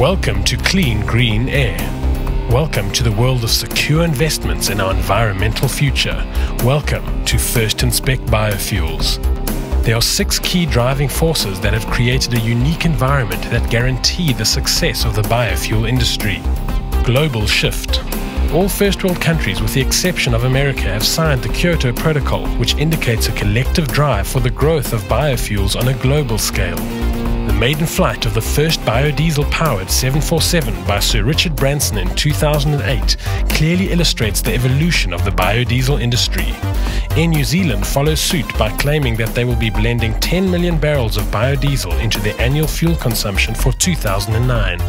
Welcome to Clean Green Air. Welcome to the world of secure investments in our environmental future. Welcome to FISbiofuels. There are 6 key driving forces that have created a unique environment that guarantee the success of the biofuel industry. Global shift. All first world countries, with the exception of America, have signed the Kyoto Protocol, which indicates a collective drive for the growth of biofuels on a global scale. The maiden flight of the first biodiesel-powered 747 by Sir Richard Branson in 2008 clearly illustrates the evolution of the biodiesel industry. Air New Zealand follows suit by claiming that they will be blending 10 million barrels of biodiesel into their annual fuel consumption for 2009.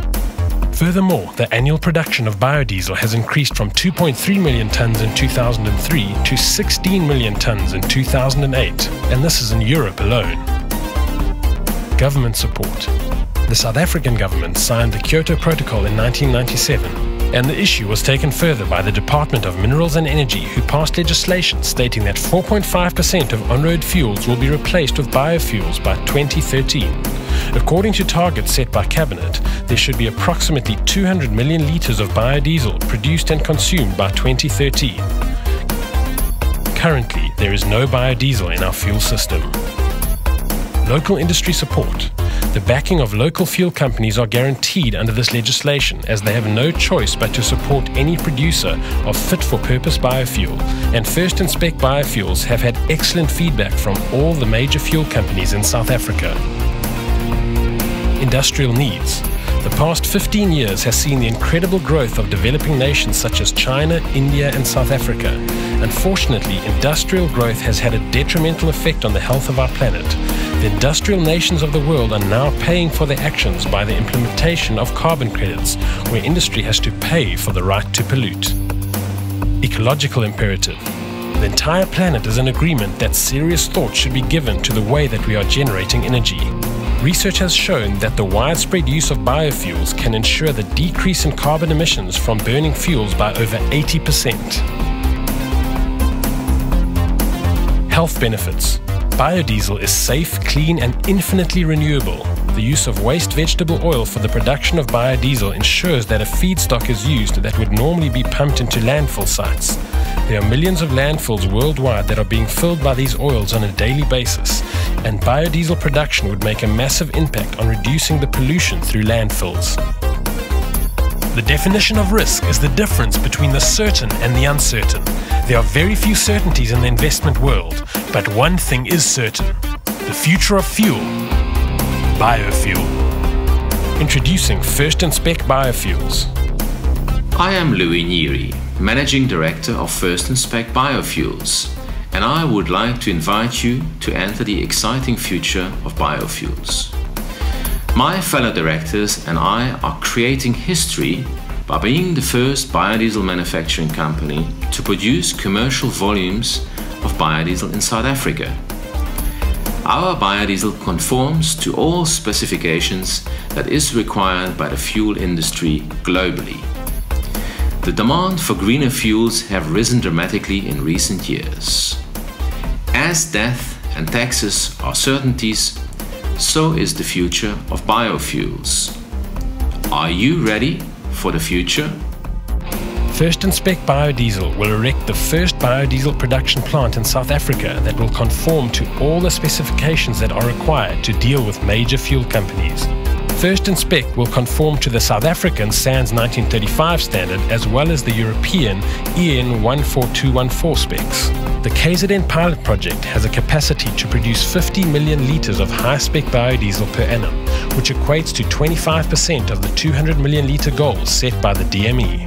Furthermore, the annual production of biodiesel has increased from 2.3 million tonnes in 2003 to 16 million tonnes in 2008, and this is in Europe alone. Government support. The South African government signed the Kyoto Protocol in 1997, and the issue was taken further by the Department of Minerals and Energy, who passed legislation stating that 4.5% of on-road fuels will be replaced with biofuels by 2013. According to targets set by Cabinet, there should be approximately 200 million litres of biodiesel produced and consumed by 2013. Currently, there is no biodiesel in our fuel system. Local industry support. The backing of local fuel companies are guaranteed under this legislation, as they have no choice but to support any producer of fit-for-purpose biofuel, and FISbiofuels have had excellent feedback from all the major fuel companies in South Africa. Industrial needs. The past 15 years has seen the incredible growth of developing nations such as China, India and South Africa. Unfortunately, industrial growth has had a detrimental effect on the health of our planet. The industrial nations of the world are now paying for their actions by the implementation of carbon credits, where industry has to pay for the right to pollute. Ecological imperative. The entire planet is in agreement that serious thought should be given to the way that we are generating energy. Research has shown that the widespread use of biofuels can ensure the decrease in carbon emissions from burning fuels by over 80%. Health benefits. Biodiesel is safe, clean and infinitely renewable. The use of waste vegetable oil for the production of biodiesel ensures that a feedstock is used that would normally be pumped into landfill sites. There are millions of landfills worldwide that are being filled by these oils on a daily basis, and biodiesel production would make a massive impact on reducing the pollution through landfills. The definition of risk is the difference between the certain and the uncertain. There are very few certainties in the investment world, but one thing is certain: the future of fuel, biofuel. Introducing FISbiofuels. I am Louis Neary, Managing Director of FISbiofuels, and I would like to invite you to enter the exciting future of biofuels. My fellow directors and I are creating history by being the first biodiesel manufacturing company to produce commercial volumes of biodiesel in South Africa. Our biodiesel conforms to all specifications that is required by the fuel industry globally. The demand for greener fuels have risen dramatically in recent years. As death and taxes are certainties, so is the future of biofuels. Are you ready for the future? FISbiofuels will erect the first biodiesel production plant in South Africa that will conform to all the specifications that are required to deal with major fuel companies. FISbiofuels will conform to the South African SANS 1935 standard as well as the European EN 14214 specs. The KZN pilot project has a capacity to produce 50 million litres of high-spec biodiesel per annum, which equates to 25% of the 200 million litre goal set by the DME.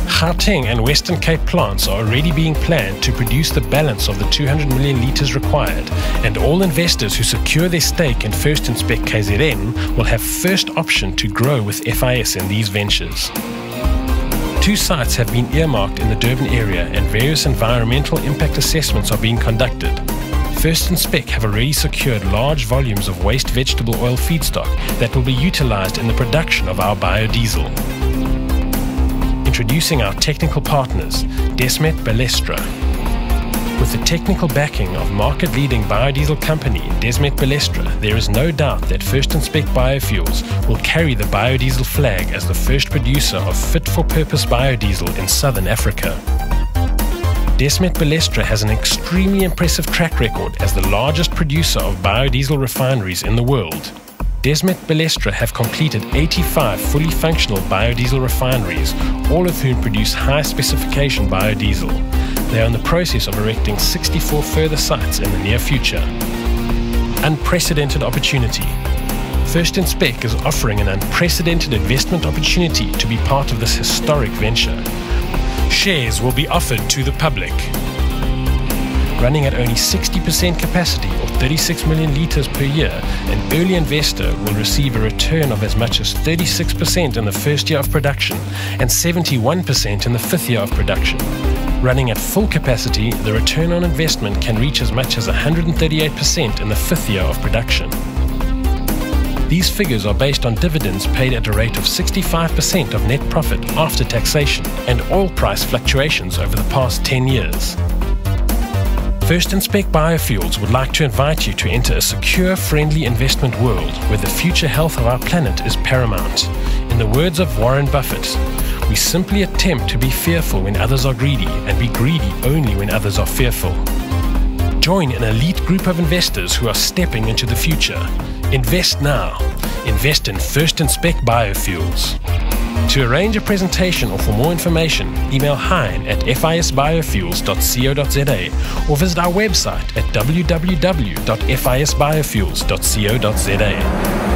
Gauteng and Western Cape plants are already being planned to produce the balance of the 200 million litres required, and all investors who secure their stake in FISbiofuels KZN will have first option to grow with FIS in these ventures. 2 sites have been earmarked in the Durban area and various environmental impact assessments are being conducted. FISbiofuels have already secured large volumes of waste vegetable oil feedstock that will be utilized in the production of our biodiesel. Introducing our technical partners, Desmet Balestra. With With the technical backing of market-leading biodiesel company Desmet Balestra, there is no doubt that FISbiofuels Biofuels will carry the biodiesel flag as the first producer of fit-for-purpose biodiesel in southern Africa. Desmet Balestra has an extremely impressive track record as the largest producer of biodiesel refineries in the world. Desmet Balestra have completed 85 fully functional biodiesel refineries, all of whom produce high-specification biodiesel. They are in the process of erecting 64 further sites in the near future. Unprecedented opportunity. FISbiofuels is offering an unprecedented investment opportunity to be part of this historic venture. Shares will be offered to the public. Running at only 60% capacity or 36 million litres per year, an early investor will receive a return of as much as 36% in the first year of production and 71% in the fifth year of production. Running at full capacity, the return on investment can reach as much as 138% in the fifth year of production. These figures are based on dividends paid at a rate of 65% of net profit after taxation and oil price fluctuations over the past 10 years. FISbiofuels would like to invite you to enter a secure, friendly investment world where the future health of our planet is paramount. In the words of Warren Buffett, we simply attempt to be fearful when others are greedy and be greedy only when others are fearful. Join an elite group of investors who are stepping into the future. Invest now. Invest in FISbiofuels. To arrange a presentation or for more information, email hein@fisbiofuels.co.za or visit our website at www.fisbiofuels.co.za.